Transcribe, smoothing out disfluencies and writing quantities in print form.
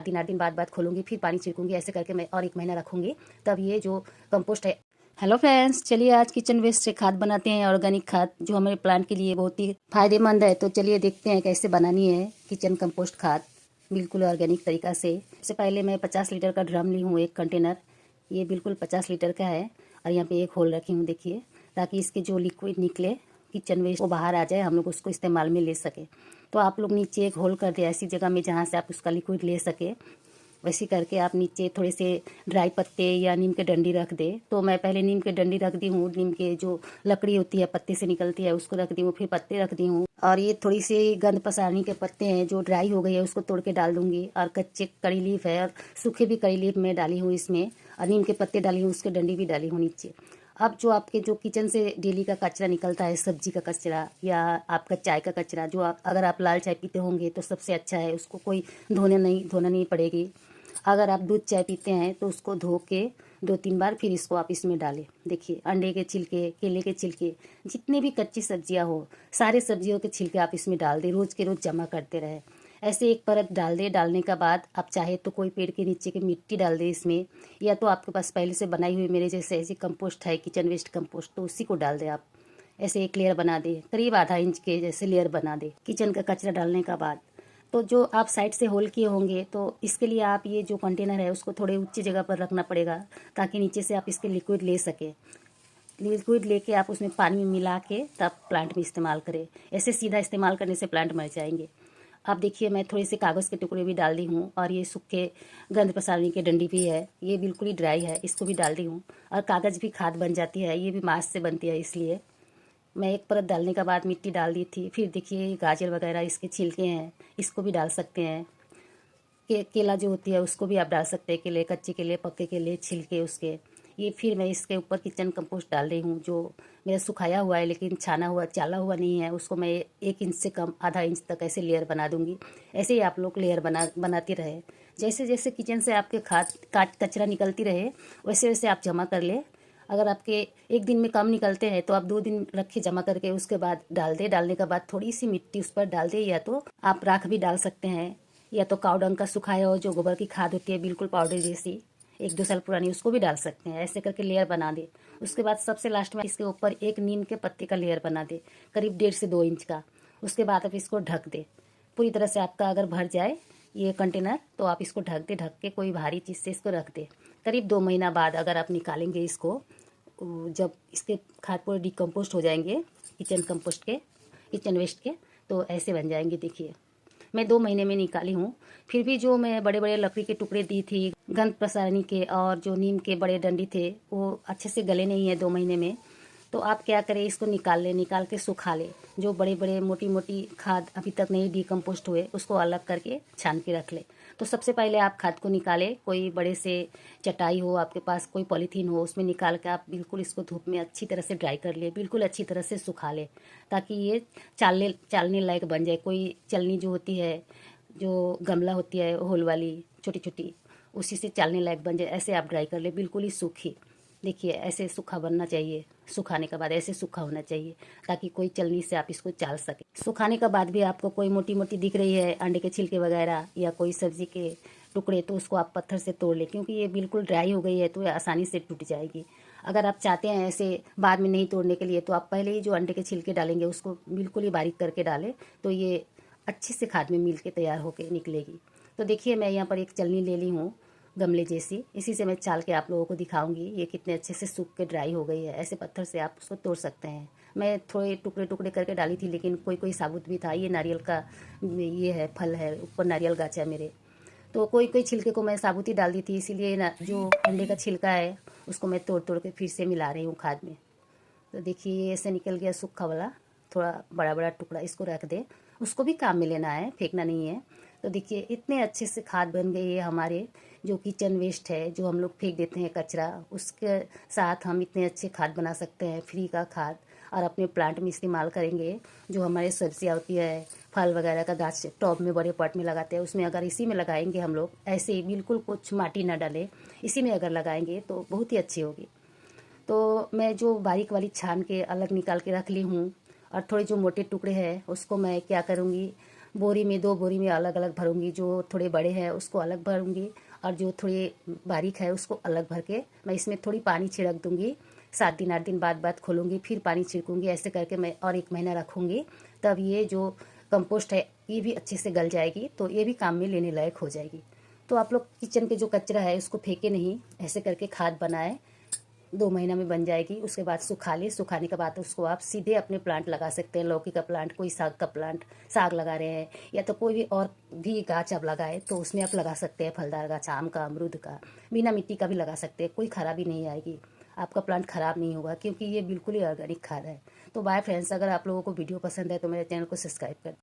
दिन 8 दिन बाद खोलूँगी, फिर पानी छिड़कूँगी। ऐसे करके मैं और 1 महीना रखूँगी, तब ये जो कंपोस्ट है। हेलो फ्रेंड्स, चलिए आज किचन वेस्ट से खाद बनाते हैं, ऑर्गेनिक खाद जो हमारे प्लांट के लिए बहुत ही फायदेमंद है। तो चलिए देखते हैं कैसे बनानी है किचन कंपोस्ट खाद बिल्कुल ऑर्गेनिक तरीका से। सबसे पहले मैं 50 लीटर का ड्रम ली हूँ, एक कंटेनर। ये बिल्कुल 50 लीटर का है और यहाँ पे एक होल रखी हूँ, देखिए, ताकि इसके जो लिक्विड निकले किचन वेस्ट वो बाहर आ जाए, हम लोग उसको इस्तेमाल में ले सके। तो आप लोग नीचे एक होल कर दे ऐसी जगह में जहाँ से आप उसका लिक्विड ले सके। वैसे करके आप नीचे थोड़े से ड्राई पत्ते या नीम के डंडी रख दे। तो मैं पहले नीम के डंडी रख दी हूँ, नीम के जो लकड़ी होती है पत्ते से निकलती है उसको रख दी हूँ, फिर पत्ते रख दी हूँ। और ये थोड़ी सी गंद पसारनी के पत्ते हैं जो ड्राई हो गई है उसको तोड़ के डाल दूंगी। और कच्चे कड़ी लीफ है और सूखे भी कड़ी लीफ मैं डाली हूँ इसमें, और नीम के पत्ते डाली हूँ, उसके डंडी भी डाली हूँ नीचे। अब जो आपके जो किचन से डेली का कचरा निकलता है, सब्जी का कचरा या आपका चाय का कचरा, जो अगर आप लाल चाय पीते होंगे तो सबसे अच्छा है, उसको कोई धोना नहीं पड़ेगी। अगर आप दूध चाय पीते हैं तो उसको धो के 2-3 बार फिर इसको आप इसमें डालें। देखिए, अंडे के छिलके, केले के छिलके, जितने भी कच्ची सब्जियां हो, सारे सब्जियों के छिलके आप इसमें डाल दें, रोज़ के रोज़ जमा करते रहे। ऐसे एक परत डाल दें। डालने का बाद आप चाहे तो कोई पेड़ के नीचे की मिट्टी डाल दें इसमें, या तो आपके पास पहले से बनाई हुई मेरे जैसे ऐसी कंपोस्ट है, किचन वेस्ट कंपोस्ट, तो उसी को डाल दें आप। ऐसे एक लेयर बना दे, करीब आधा इंच के जैसे लेयर बना दे किचन का कचरा डालने का बाद। तो जो आप साइड से होल किए होंगे, तो इसके लिए आप ये जो कंटेनर है उसको थोड़े ऊंची जगह पर रखना पड़ेगा, ताकि नीचे से आप इसके लिक्विड ले सके। लिक्विड लेके आप उसमें पानी में मिला के तब प्लांट में इस्तेमाल करें। ऐसे सीधा इस्तेमाल करने से प्लांट मर जाएंगे। अब देखिए, मैं थोड़े से कागज़ के टुकड़े भी डाल दी हूँ, और ये सूखे गंद पसारने के डंडी भी है, ये बिल्कुल ही ड्राई है, इसको भी डाल दी हूँ। और कागज़ भी खाद बन जाती है, ये भी मांस से बनती है, इसलिए मैं एक परत डालने के बाद मिट्टी डाल दी थी। फिर देखिए, गाजर वगैरह इसके छिलके हैं, इसको भी डाल सकते हैं। केला जो होती है उसको भी आप डाल सकते हैं, केले, कच्चे केले, पक्के केले, छिलके उसके। ये फिर मैं इसके ऊपर किचन कंपोस्ट डाल रही हूँ, जो मेरा सुखाया हुआ है लेकिन चाला हुआ नहीं है। उसको मैं 1 इंच से कम, आधा इंच तक ऐसे लेयर बना दूंगी। ऐसे ही आप लोग लेयर बनाते रहे। जैसे जैसे किचन से आपके कचरा निकलती रहे, वैसे वैसे आप जमा कर ले। अगर आपके 1 दिन में कम निकलते हैं तो आप 2 दिन रखे जमा करके, उसके बाद डाल दे। डालने के बाद थोड़ी सी मिट्टी उस पर डाल दे, या तो आप राख भी डाल सकते हैं, या तो काऊ डंग का सुखाया हो जो गोबर की खाद होती है बिल्कुल पाउडर जैसी, 1-2 साल पुरानी, उसको भी डाल सकते हैं। ऐसे करके लेयर बना दे। उसके बाद सबसे लास्ट में इसके ऊपर एक नीम के पत्ते का लेयर बना दे, करीब 1.5 से 2 इंच का। उसके बाद आप इसको ढक दे पूरी तरह से। आपका अगर भर जाए ये कंटेनर तो आप इसको ढक दे, ढक के कोई भारी चीज़ से इसको रख दे। करीब 2 महीना बाद अगर आप निकालेंगे इसको, जब इसके खाद पूरे डिकम्पोस्ट हो जाएंगे किचन वेस्ट के, तो ऐसे बन जाएंगे। देखिए, मैं 2 महीने में निकाली हूँ। फिर भी जो मैं बड़े बड़े लकड़ी के टुकड़े दी थी गंद पसारनी के, और जो नीम के बड़े डंडी थे, वो अच्छे से गले नहीं है 2 महीने में। तो आप क्या करें, इसको निकाल के सुखा ले। जो बड़े बड़े मोटी मोटी खाद अभी तक नहीं डिकम्पोस्ट हुए, उसको अलग करके छान के रख ले। तो सबसे पहले आप खाद को निकालें, कोई बड़े से चटाई हो आपके पास, कोई पॉलीथीन हो, उसमें निकाल के आप बिल्कुल इसको धूप में अच्छी तरह से ड्राई कर ले, बिल्कुल अच्छी तरह से सुखा ले, ताकि ये चालने लायक बन जाए। कोई चलनी जो होती है, जो गमला होती है होल वाली छोटी छोटी, उसी से चालने लायक बन जाए। ऐसे आप ड्राई कर ले, बिल्कुल ही सूखी। देखिए, ऐसे सूखा बनना चाहिए। सुखाने के बाद ऐसे सूखा होना चाहिए, ताकि कोई चलनी से आप इसको चाल सके। सुखाने के बाद भी आपको कोई मोटी मोटी दिख रही है, अंडे के छिलके वगैरह या कोई सब्जी के टुकड़े, तो उसको आप पत्थर से तोड़ ले, क्योंकि ये बिल्कुल ड्राई हो गई है तो ये आसानी से टूट जाएगी। अगर आप चाहते हैं ऐसे बाद में नहीं तोड़ने के लिए, तो आप पहले ही जो अंडे के छिलके डालेंगे उसको बिल्कुल ही बारीक करके डालें, तो ये अच्छे से खाद में मिल के तैयार होकर निकलेगी। तो देखिए, मैं यहाँ पर एक चलनी ले ली हूँ गमले जैसी, इसी से मैं चाल के आप लोगों को दिखाऊंगी। ये कितने अच्छे से सूख के ड्राई हो गई है। ऐसे पत्थर से आप उसको तोड़ सकते हैं। मैं थोड़े टुकड़े टुकड़े करके डाली थी, लेकिन कोई कोई साबुत भी था। ये नारियल का ये है, फल है, ऊपर नारियल गाछ है मेरे, तो कोई कोई छिलके को मैं साबुत ही डाल दी थी। इसीलिए ना, जो अंडे का छिलका है उसको मैं तोड़ तोड़ के फिर से मिला रही हूँ खाद में। तो देखिए, ये ऐसे निकल गया सूखा वाला थोड़ा बड़ा बड़ा टुकड़ा, इसको रख दे। उसको भी काम में लेना है, फेंकना नहीं है। तो देखिए, इतने अच्छे से खाद बन गई है हमारे। जो किचन वेस्ट है, जो हम लोग फेंक देते हैं कचरा, उसके साथ हम इतने अच्छे खाद बना सकते हैं, फ्री का खाद। और अपने प्लांट में इस्तेमाल करेंगे। जो हमारे सब्जियाँ होती है, फल वगैरह का गाछ टॉप में बड़े पॉट में लगाते हैं, उसमें अगर इसी में लगाएंगे हम लोग, ऐसे ही बिल्कुल कुछ माटी ना डालें, इसी में अगर लगाएंगे तो बहुत ही अच्छी होगी। तो मैं जो बारीक वाली छान के अलग निकाल के रख ली हूँ, और थोड़े जो मोटे टुकड़े हैं उसको मैं क्या करूँगी, बोरी में 2 बोरी में अलग अलग भरूंगी। जो थोड़े बड़े हैं उसको अलग भरूंगी और जो थोड़े बारीक है उसको अलग भर के मैं इसमें थोड़ी पानी छिड़क दूंगी। 7 दिन 8 दिन बाद खोलूंगी, फिर पानी छिड़कूंगी। ऐसे करके मैं और 1 महीना रखूंगी। तब ये जो कंपोस्ट है ये भी अच्छे से गल जाएगी, तो ये भी काम में लेने लायक हो जाएगी। तो आप लोग किचन के जो कचरा है उसको फेंके नहीं, ऐसे करके खाद बनाए। 2 महीना में बन जाएगी। उसके बाद सुखा ले, सुखाने के बाद उसको आप सीधे अपने प्लांट लगा सकते हैं। लौकी का प्लांट, कोई साग का प्लांट, साग लगा रहे हैं या तो कोई भी और भी गाछ आप लगाए तो उसमें आप लगा सकते हैं। फलदार गाछ, आम का, अमरूद का, बिना मिट्टी का भी लगा सकते हैं। कोई खराबी नहीं आएगी, आपका प्लांट खराब नहीं होगा, क्योंकि ये बिल्कुल ही ऑर्गेनिक खाद है। तो बाय फ्रेंड्स, अगर आप लोगों को वीडियो पसंद है तो मेरे चैनल को सब्सक्राइब कर